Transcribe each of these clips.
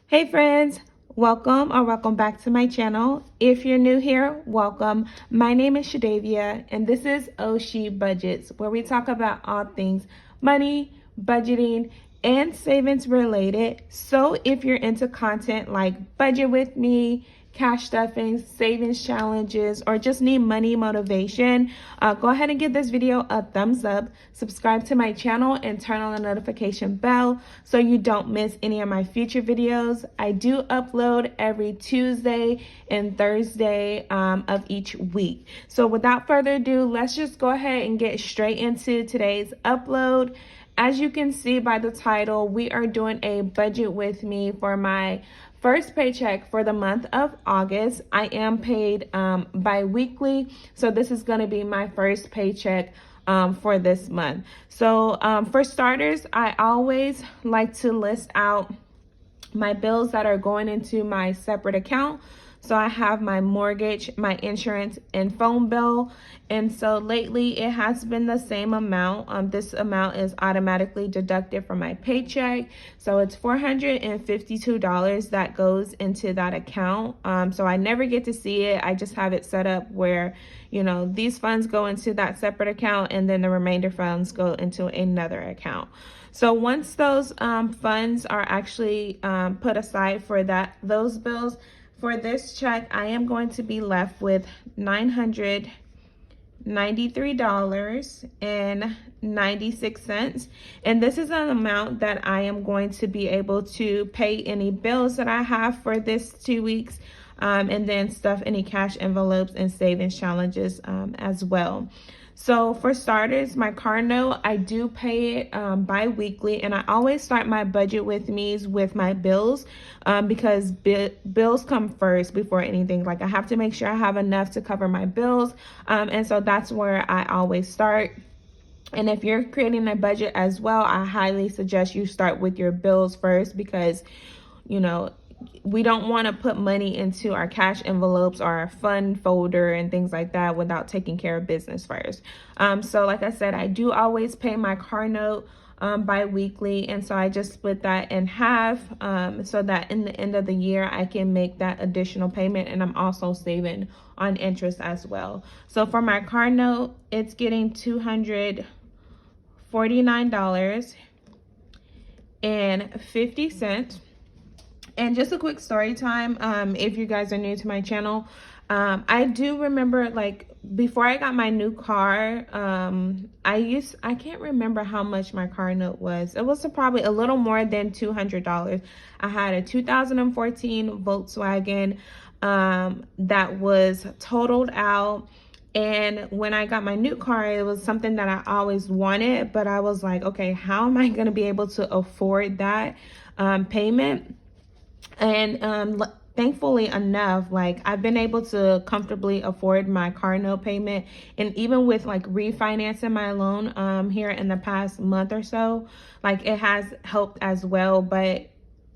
Hey friends, welcome back to my channel. If you're new here, welcome. My name is Shadavia and this is Ohshebudgets, where we talk about all things money, budgeting, and savings related. So if you're into content like budget with me, cash stuffing, savings challenges, or just need money motivation, go ahead and give this video a thumbs up, subscribe to my channel, and turn on the notification bell so you don't miss any of my future videos. I do upload every Tuesday and Thursday of each week. So without further ado, let's just go ahead and get straight into today's upload. As you can see by the title, we are doing a budget with me for my first paycheck for the month of August. I am paid bi-weekly, so this is going to be my first paycheck for this month. So for starters, I always like to list out my bills that are going into my separate account. So I have my mortgage, my insurance, and phone bill. And so lately it has been the same amount. This amount is automatically deducted from my paycheck. So it's $452 that goes into that account. So I never get to see it. I just have it set up where, you know, these funds go into that separate account and then the remainder funds go into another account. So once those funds are actually put aside for those bills, for this check, I am going to be left with $993.96. And this is an amount that I am going to be able to pay any bills that I have for this 2 weeks, and then stuff any cash envelopes and savings challenges as well. So for starters, my car note, I do pay it bi-weekly, and I always start my budget with me's with my bills because bills come first before anything. Like I have to make sure I have enough to cover my bills, and so that's where I always start. And if you're creating a budget as well, I highly suggest you start with your bills first because, you know, we don't want to put money into our cash envelopes or our fund folder and things like that without taking care of business first. So like I said, I do always pay my car note bi-weekly, and so I just split that in half so that in the end of the year I can make that additional payment, and I'm also saving on interest as well. So for my car note, it's getting $249.50. And just a quick story time, if you guys are new to my channel, I do remember, like, before I got my new car, I can't remember how much my car note was. It was probably a little more than $200. I had a 2014 Volkswagen that was totaled out. And when I got my new car, it was something that I always wanted, but I was like, okay, how am I going to be able to afford that payment? And thankfully enough, like I've been able to comfortably afford my car note payment, and even with like refinancing my loan here in the past month or so, like it has helped as well. But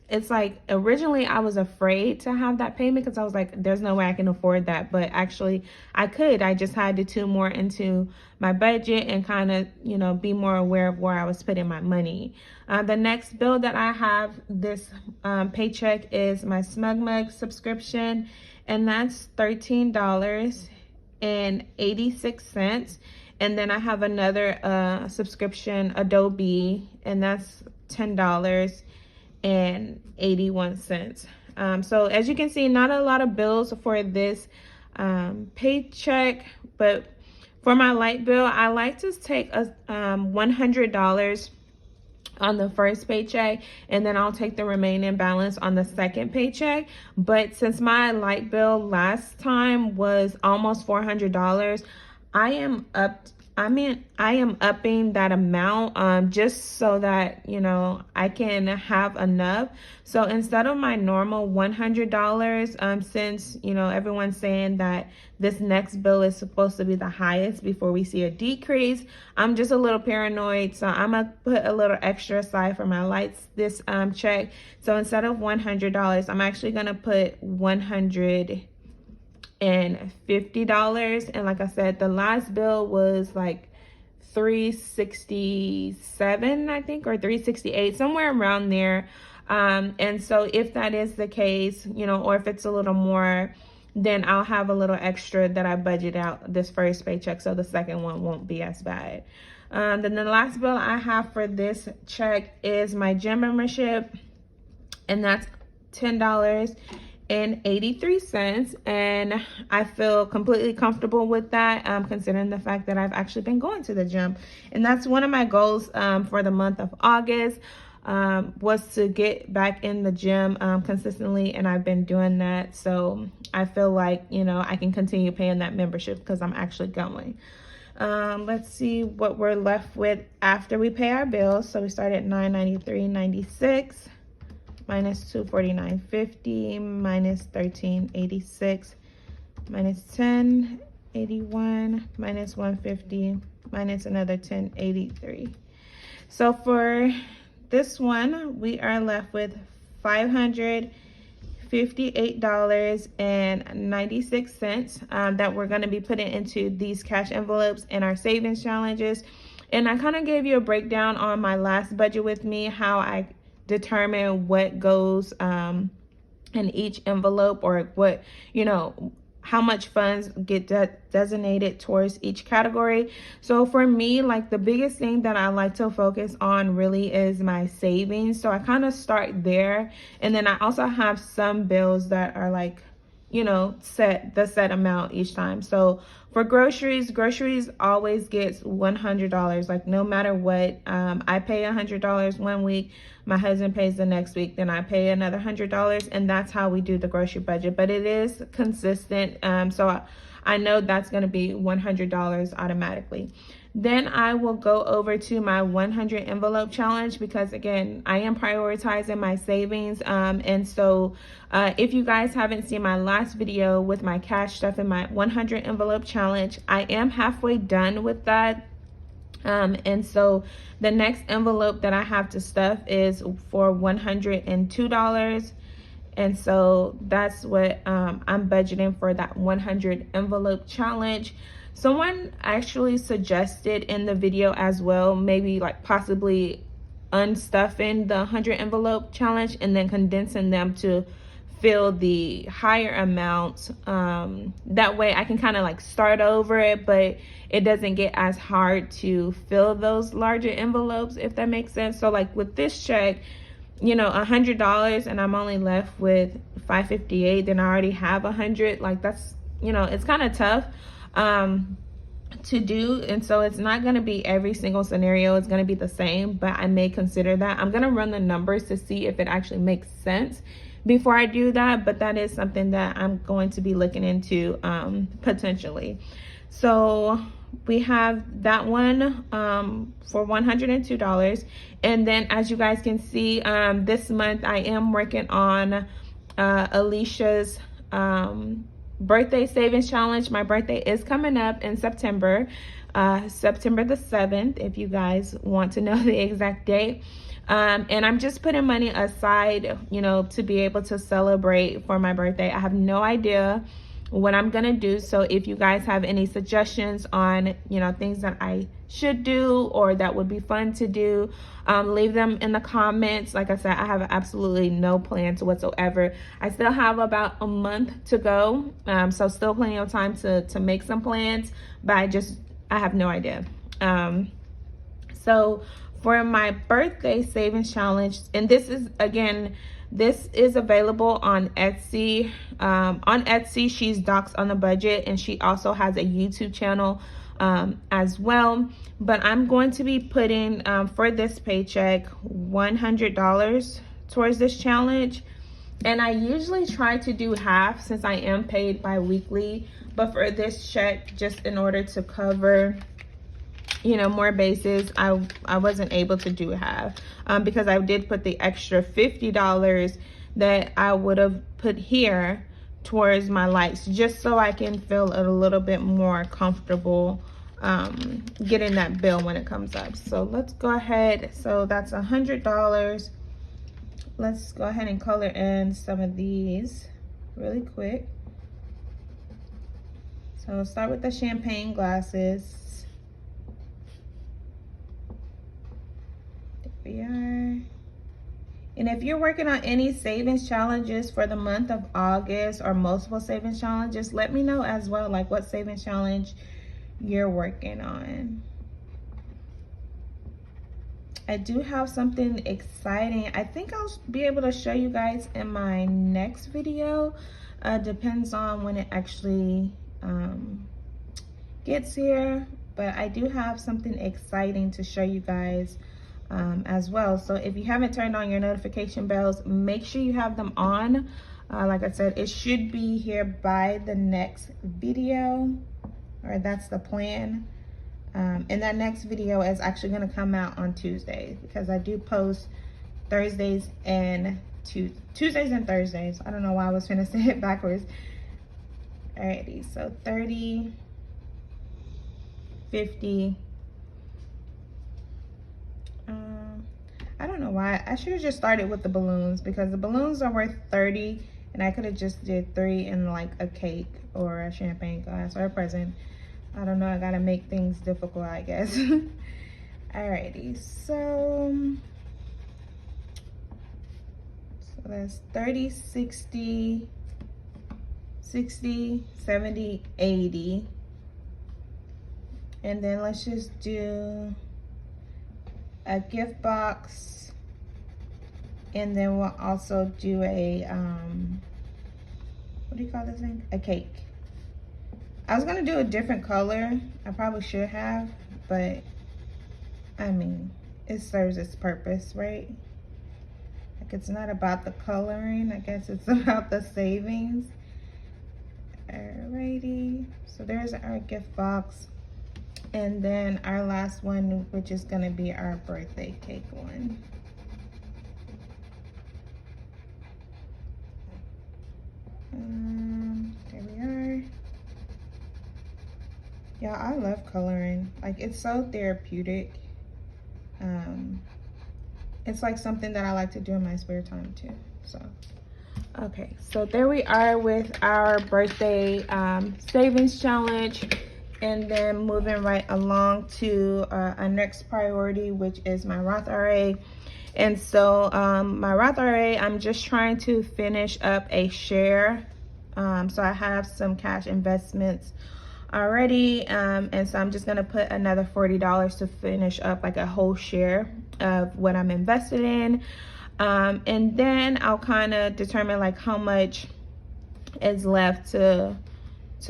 it's like originally I was afraid to have that payment because I was like, there's no way I can afford that. But actually I could. I just had to tune more into my budget and kind of, you know, be more aware of where I was putting my money. The next bill that I have this paycheck is my SmugMug subscription, and that's $13.86. And then I have another subscription, Adobe, and that's $10.81. So as you can see, not a lot of bills for this paycheck, but for my light bill, I like to take a $100 on the first paycheck, and then I'll take the remaining balance on the second paycheck. But since my light bill last time was almost $400, I am upping that amount just so that, you know, I can have enough. So instead of my normal $100, since, you know, everyone's saying that this next bill is supposed to be the highest before we see a decrease, I'm just a little paranoid. So I'm gonna put a little extra aside for my lights this check. So instead of $100, I'm actually gonna put $150. And like I said, the last bill was like $367, I think, or $368, somewhere around there. And so if that is the case, you know, or if it's a little more, then I'll have a little extra that I budget out this first paycheck, so the second one won't be as bad. Then the last bill I have for this check is my gym membership, and that's $10.83, and I feel completely comfortable with that, considering the fact that I've actually been going to the gym. And that's one of my goals for the month of August, was to get back in the gym consistently, and I've been doing that. So I feel like, you know, I can continue paying that membership because I'm actually going. Let's see what we're left with after we pay our bills. So we start at $993.96 minus $249.50 minus $13.86 minus $10.81 minus $150 minus another $10.83. So for this one, we are left with $558.96 that we're going to be putting into these cash envelopes and our savings challenges. And I kind of gave you a breakdown on my last budget with me, how I determine what goes in each envelope, or what, you know, how much funds get designated towards each category. So for me, like, the biggest thing that I like to focus on really is my savings. So I kind of start there, and then I also have some bills that are like, you know, set amount each time. So for groceries always gets $100. Like, no matter what, I pay $100 one week, my husband pays the next week, then I pay another $100, and that's how we do the grocery budget. But it is consistent, so I know that's going to be $100 automatically. Then I will go over to my 100 envelope challenge, because again, I am prioritizing my savings. And so if you guys haven't seen my last video with my cash stuff in my 100 envelope challenge, I am halfway done with that. And so the next envelope that I have to stuff is for $102. And so that's what I'm budgeting for that 100 envelope challenge. Someone actually suggested in the video as well, maybe like possibly unstuffing the 100 envelope challenge and then condensing them to fill the higher amounts. That way I can kind of like start over it, but it doesn't get as hard to fill those larger envelopes, if that makes sense. So like with this check, you know, $100, and I'm only left with $558, then I already have 100. Like, that's, you know, it's kind of tough to do. And so it's not going to be every single scenario it's going to be the same, but I may consider that. I'm going to run the numbers to see if it actually makes sense before I do that, but that is something that I'm going to be looking into potentially. So we have that one for $102. And then, as you guys can see, this month I am working on Alicia's birthday savings challenge. My birthday is coming up in September, September the 7th, if you guys want to know the exact date. And I'm just putting money aside, you know, to be able to celebrate for my birthday. I have no idea what I'm gonna do. So if you guys have any suggestions on, you know, things that I should do or that would be fun to do, leave them in the comments. Like I said, I have absolutely no plans whatsoever. I still have about a month to go, so still plenty of time to make some plans, but I have no idea. So for my birthday savings challenge, and this is, again, this is available on Etsy. On Etsy, she's Docs on the Budget, and she also has a YouTube channel as well. But I'm going to be putting, for this paycheck, $100 towards this challenge. And I usually try to do half since I am paid bi-weekly. But for this check, just in order to cover, you know, more bases, I wasn't able to do half because I did put the extra $50 that I would have put here towards my lights, just so I can feel a little bit more comfortable getting that bill when it comes up. So let's go ahead. So that's $100. Let's go ahead and color in some of these really quick. So we'll start with the champagne glasses. We are. And if if you're working on any savings challenges for the month of August or multiple savings challenges, let me know as well, like what savings challenge you're working on. I do have something exciting. I think I'll be able to show you guys in my next video. Depends on when it actually gets here, but I do have something exciting to show you guys as well. So if you haven't turned on your notification bells, make sure you have them on. Like I said, it should be here by the next video, or that's the plan. And that next video is actually going to come out on Tuesdays, because I do post Thursdays and Tuesdays and Thursdays. I don't know why I was finna say it backwards. Alrighty, so 30, 50. I don't know why. I should have just started with the balloons, because the balloons are worth 30, and I could have just did 3 in like a cake or a champagne glass or a present. I don't know, I gotta make things difficult, I guess. Alrighty, so that's 30, 60, 60, 70, 80. And then let's just do a gift box, and then we'll also do a what do you call this thing? A cake. I was gonna do a different color. I probably should have, but I mean, it serves its purpose, right? Like, it's not about the coloring, I guess it's about the savings. Alrighty, so there's our gift box. And then our last one, which is gonna be our birthday cake one. There we are. Yeah, I love coloring. Like, it's so therapeutic. It's like something that I like to do in my spare time too, so. Okay, so there we are with our birthday savings challenge. And then moving right along to our next priority, which is my Roth IRA. And so my Roth IRA, I'm just trying to finish up a share. So I have some cash investments already. And so I'm just gonna put another $40 to finish up like a whole share of what I'm invested in. And then I'll kind of determine like how much is left to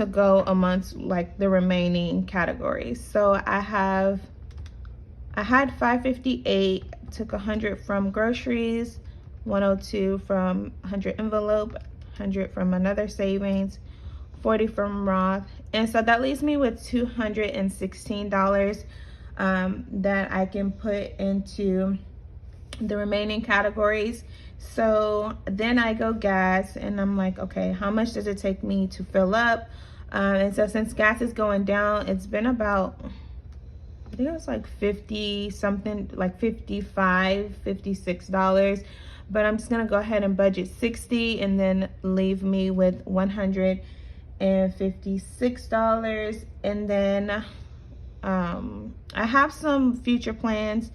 go amongst like the remaining categories. So I had 558, took 100 from groceries, 102 from 100 envelope, 100 from another savings, 40 from Roth. And so that leaves me with $216 that I can put into the remaining categories. So then I go gas, and I'm like, okay, how much does it take me to fill up? And so since gas is going down, it's been about, I think it was like 50 something, like $55, $56. But I'm just gonna go ahead and budget 60 and then leave me with $156. And then I have some future plans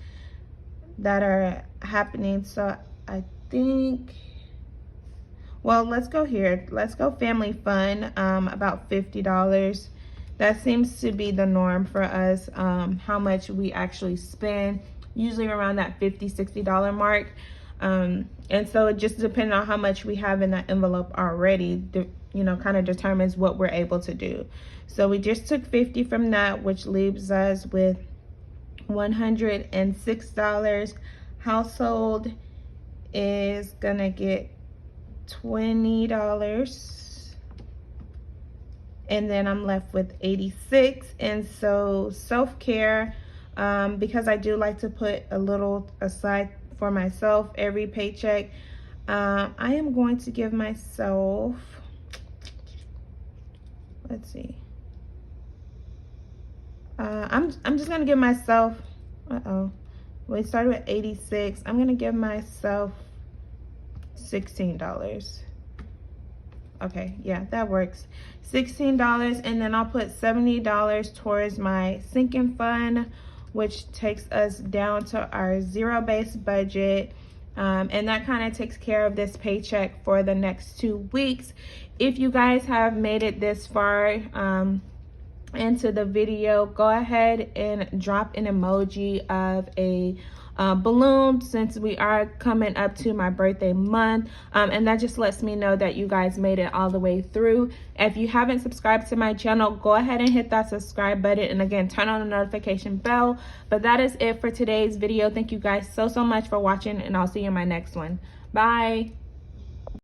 that are happening. So I think, well, let's go here. Let's go family fun, about $50. That seems to be the norm for us, how much we actually spend, usually around that $50, $60 mark. And so it just depends on how much we have in that envelope already, you know, kind of determines what we're able to do. So we just took 50 from that, which leaves us with $106. Household is gonna get $20, and then I'm left with 86. And so self-care, because I do like to put a little aside for myself every paycheck, I am going to give myself, let's see, I'm just gonna give myself, we started with 86. I'm gonna give myself $16. Okay, yeah, that works. $16, and then I'll put $70 towards my sinking fund, which takes us down to our zero-based budget. And that kind of takes care of this paycheck for the next 2 weeks. If you guys have made it this far into the video, go ahead and drop an emoji of a balloon, since we are coming up to my birthday month, and that just lets me know that you guys made it all the way through. If you haven't subscribed to my channel, go ahead and hit that subscribe button, and again, turn on the notification bell. But that is it for today's video. Thank you guys so much for watching, and I'll see you in my next one. Bye.